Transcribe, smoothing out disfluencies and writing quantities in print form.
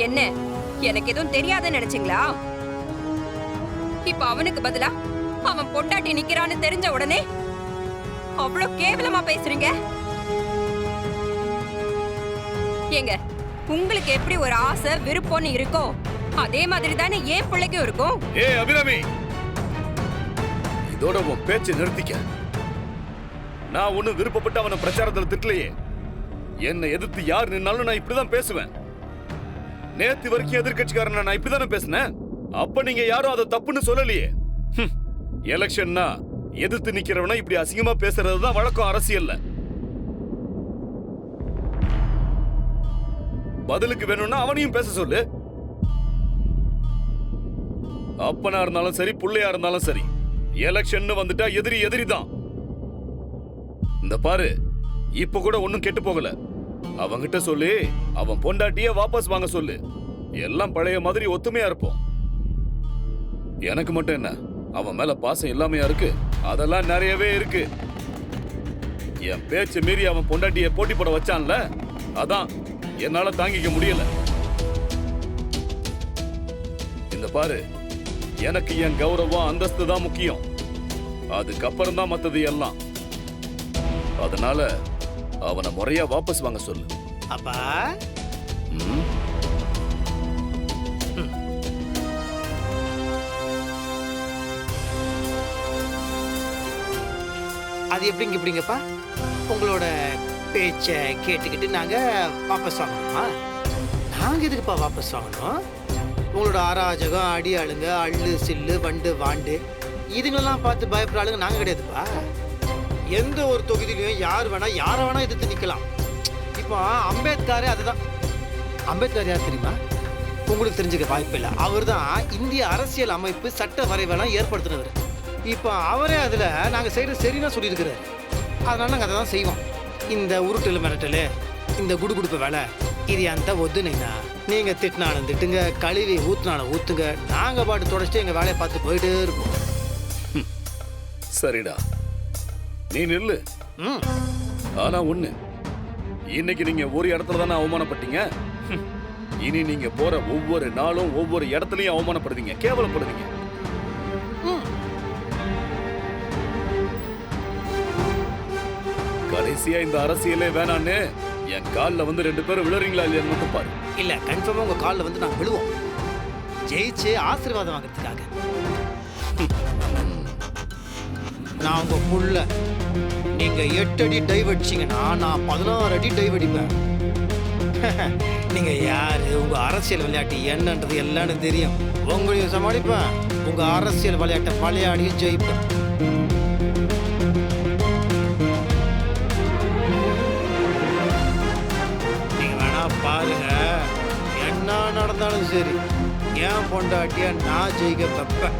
என்ன எனக்கு எதுவும் தெரியாதுன்னு நினைச்சீங்களா? இப்ப அவனுக்கு பதிலா அவன் பொண்டாட்டி நிக்கிறான்னு தெரிஞ்ச உடனே அவ்வளவு கேவலமா பேசுறீங்க. ஏங்க, உங்களுக்கு எப்படி ஒரு ஆசை விருப்பம்னு இருக்கோ அதே மாதிரி தானே என் பிள்ளைக்கும் இருக்கும். அபிராமி, இதோட உன் பேச்சு நிறுத்திக்க. நான் ஒண்ணு விருப்பப்பட்டு அவனை பிரச்சாரத்துல திட்டலையே. என்னை எதிர்த்து யார் நின்னாலும் நான் இப்படிதான் பேசுவேன். நேத்து வரைக்கும் எதிர்கட்சிக்காரன் நான் இப்படிதானே பேசினேன். அப்ப நீங்க யாரும் அதை தப்புன்னு சொல்லலையே. எலெக்ஷன்னா எதிர்த்து நிக்கிறவனா இப்படி அசிங்கமா பேசுறதுதான் வழக்கம் அரசியல்ல. பதிலுக்கு வேணும்னா அவனையும் பேச சொல்லு. அப்பனா இருந்தாலும் சரி, புள்ளையா இருந்தாலும் சரி, எலெக்ஷன் வந்துட்டா எதிரி எதிரிதான். இந்த பாரு, இப்ப கூட ஒண்ணும் கெட்டு போகல. அவங்கிட்ட சொல்லி அவன் பொண்டாட்டிய வாபஸ் வாங்க சொல்லு. எல்லாம் பழைய மாதிரி ஒத்துமையா இருப்போம். எனக்கு மட்டும் என்ன, அவன் மேல பாசம் இல்லாமையா இருக்கு? அதெல்லாம் நிறையவே இருக்கு. என் பேச்சு மீறி அவன் பொண்டாட்டிய போட்டி போட வச்சான்ல, அதான் என்னால தாங்கிக்க முடியல. இந்த பாரு, எனக்கு என் கௌரவம் அந்தஸ்து தான் முக்கியம். அதுக்கப்புறம் தான் மத்தது எல்லாம். அதனால அவனை முறையா வாபஸ் வாங்க சொல்லு. அப்பா அது எப்படிங்கப்பா? உங்களோட பேச்ச கேட்டுக்கிட்டு நாங்க வாபஸ் வாங்கணுமா? நாங்க எதுக்குப்பா வாபஸ் வாங்கணும்? உங்களோட அராஜகம், அடியாளுங்க, அள்ளு சில்லு, வண்டு வாண்டு இதுங்களெல்லாம் பார்த்து பயப்படுற ஆளுங்க நாங்க கிடையாதுப்பா. எந்த ஒரு தொகுதியிலையும் யார் வேணா யாரை வேணா எதிர்த்து நிக்கலாம். இப்போ அம்பேத்கரே அதுதான். அம்பேத்கர் யார் தெரியுமா? உங்களுக்கு தெரிஞ்சுக்க வாய்ப்பு இல்லை. அவர் தான் இந்திய அரசியல் அமைப்பு சட்ட வரைவெல்லாம் ஏற்படுத்தினவர். இப்போ அவரே அதில் நாங்கள் செய்கிற சரின்னா சொல்லியிருக்கிறாரு. அதனால நாங்கள் அதை தான் செய்வோம். இந்த உருட்டல் மிரட்டல், இந்த குடுகுடுப்பு வேலை, இது அந்த ஒத்துனீங்கன்னா நீங்கள் திட்டினாலும் திட்டுங்க, கழுவி ஊற்றினாலும் ஊற்றுங்க, நாங்கள் பாட்டு தொடச்சிட்டு எங்கள் வேலையை பார்த்து போயிட்டே இருப்போம். சரிடா, நீ நில்லு. ஆனா ஒண்ணு, இன்னைக்கு நீங்க ஒரு இடத்துல தானே அவமானப்பட்டீங்க. இனி நீங்க போற ஒவ்வொரு நாளும் ஒவ்வொரு இடத்துலயும் அவமானப்படுவீங்க, கேவலப்படுவீங்க. கடைசியா இந்த அரசியலே வேணான்னு என் காலில் வந்து 2 பேரும் விழுறீங்களா இல்லையான்னு மட்டும் பாரு. இல்ல, கன்ஃபார்மா உங்க காலில் வந்து நாங்கள் விழுவோம், ஜெயிச்சு ஆசீர்வாதம் வாங்குறதுக்காக. நான் உங்க புள்ள, நீங்க 8 அடி டைவ் அடிச்சீங்கன்னா நான் 16 அடி டைவ் அடிப்பேன். நீங்க யாரு, உங்க அரசியல் விளையாட்டு என்னன்றது எல்லாம் தெரியும். உங்களையும் சமாளிப்பேன், உங்க அரசியல் விளையாட்டை விளையாடியும் ஜெயிப்பேன். நீங்க வேணா பாருங்க, என்ன நடந்தாலும் சரி என் பொண்டாட்டிய நான் ஜெயிக்க வைப்பேன்.